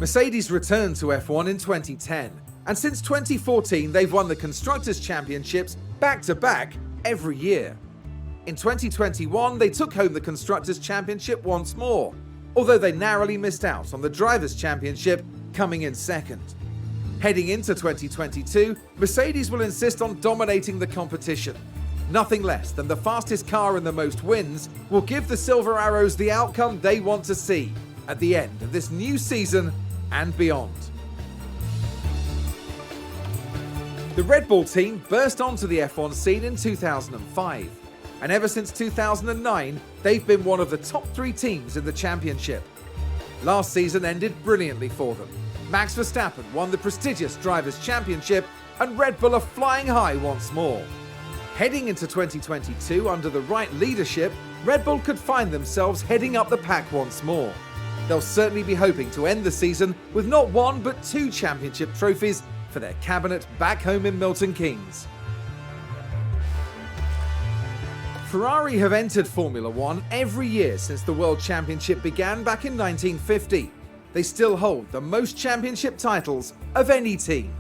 Mercedes returned to F1 in 2010, and since 2014 they've won the Constructors' Championships back-to-back every year. In 2021 they took home the Constructors' Championship once more, although they narrowly missed out on the Drivers' Championship, coming in second. Heading into 2022, Mercedes will insist on dominating the competition. Nothing less than the fastest car and the most wins will give the Silver Arrows the outcome they want to see at the end of this new season and beyond. The Red Bull team burst onto the F1 scene in 2005, and ever since 2009, they've been one of the top 3 teams in the championship. Last season ended brilliantly for them. Max Verstappen won the prestigious Drivers' Championship, and Red Bull are flying high once more. Heading into 2022 under the right leadership, Red Bull could find themselves heading up the pack once more. They'll certainly be hoping to end the season with not 1 but 2 championship trophies for their cabinet back home in Milton Keynes. Ferrari have entered Formula One every year since the World Championship began back in 1950. They still hold the most championship titles of any team.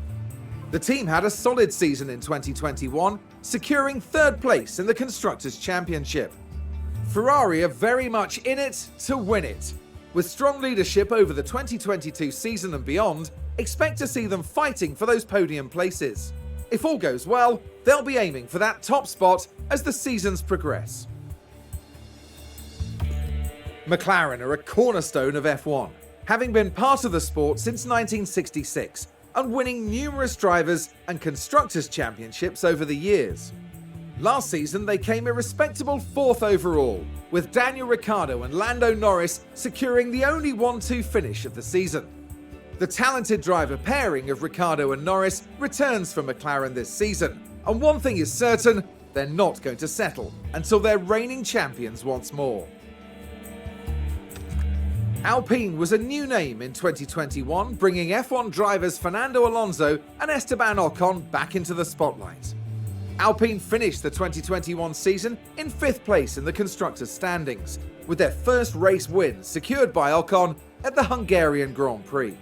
The team had a solid season in 2021, securing 3rd place in the Constructors' Championship. Ferrari are very much in it to win it. With strong leadership over the 2022 season and beyond, expect to see them fighting for those podium places. If all goes well, they'll be aiming for that top spot as the seasons progress. McLaren are a cornerstone of F1, having been part of the sport since 1966 and winning numerous drivers and constructors' championships over the years. Last season they came a respectable 4th overall, with Daniel Ricciardo and Lando Norris securing the only 1-2 finish of the season. The talented driver pairing of Ricciardo and Norris returns for McLaren this season, and one thing is certain, they're not going to settle until they're reigning champions once more. Alpine was a new name in 2021, bringing F1 drivers Fernando Alonso and Esteban Ocon back into the spotlight. Alpine finished the 2021 season in 5th place in the constructors' standings, with their first race win secured by Ocon at the Hungarian Grand Prix.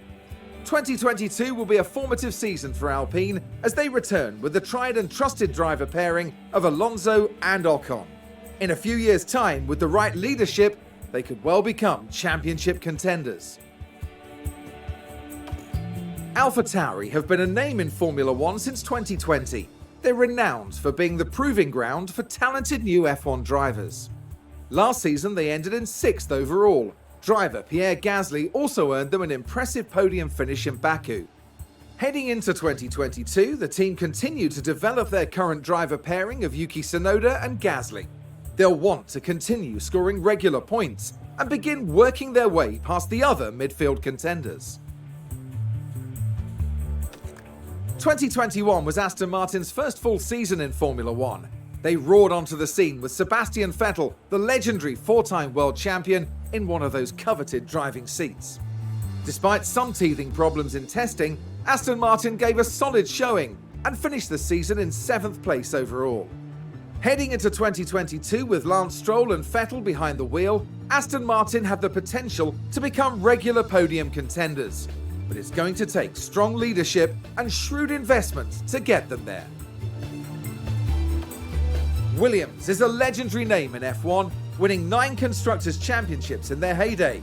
2022 will be a formative season for Alpine as they return with the tried and trusted driver pairing of Alonso and Ocon. In a few years' time, with the right leadership, they could well become championship contenders. AlphaTauri have been a name in Formula One since 2020. They're renowned for being the proving ground for talented new F1 drivers. Last season they ended in 6th overall. Driver Pierre Gasly also earned them an impressive podium finish in Baku. Heading into 2022, the team continued to develop their current driver pairing of Yuki Tsunoda and Gasly. They'll want to continue scoring regular points and begin working their way past the other midfield contenders. 2021 was Aston Martin's first full season in Formula One. They roared onto the scene with Sebastian Vettel, the legendary 4-time world champion, in one of those coveted driving seats. Despite some teething problems in testing, Aston Martin gave a solid showing and finished the season in 7th place overall. Heading into 2022 with Lance Stroll and Vettel behind the wheel, Aston Martin have the potential to become regular podium contenders, but it's going to take strong leadership and shrewd investment to get them there. Williams is a legendary name in F1, winning 9 Constructors' Championships in their heyday.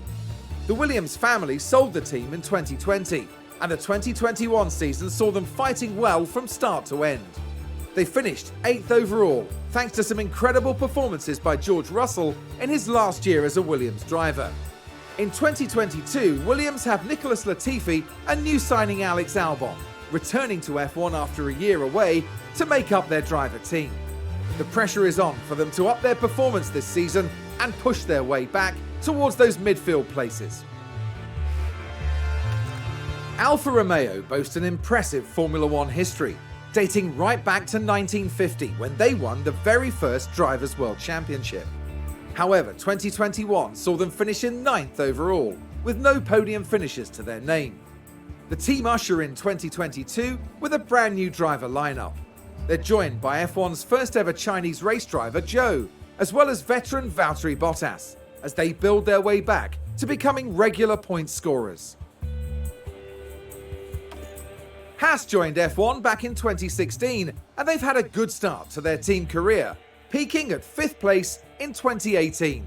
The Williams family sold the team in 2020, and the 2021 season saw them fighting well from start to end. They finished 8th overall, thanks to some incredible performances by George Russell in his last year as a Williams driver. In 2022, Williams have Nicholas Latifi and new signing Alex Albon, returning to F1 after a year away to make up their driver team. The pressure is on for them to up their performance this season and push their way back towards those midfield places. Alfa Romeo boast an impressive Formula One history, dating right back to 1950 when they won the very first Drivers' World Championship. However, 2021 saw them finish in 9th overall, with no podium finishes to their name. The team usher in 2022 with a brand new driver lineup. They're joined by F1's first ever Chinese race driver Zhou, as well as veteran Valtteri Bottas, as they build their way back to becoming regular point scorers. Haas joined F1 back in 2016, and they've had a good start to their team career, peaking at 5th place in 2018.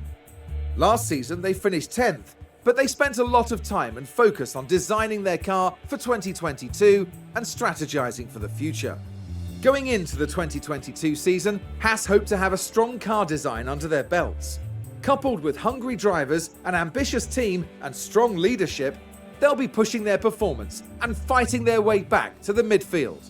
Last season they finished 10th, but they spent a lot of time and focus on designing their car for 2022 and strategizing for the future. Going into the 2022 season, Haas hope to have a strong car design under their belts. Coupled with hungry drivers, an ambitious team, and strong leadership, they'll be pushing their performance and fighting their way back to the midfield.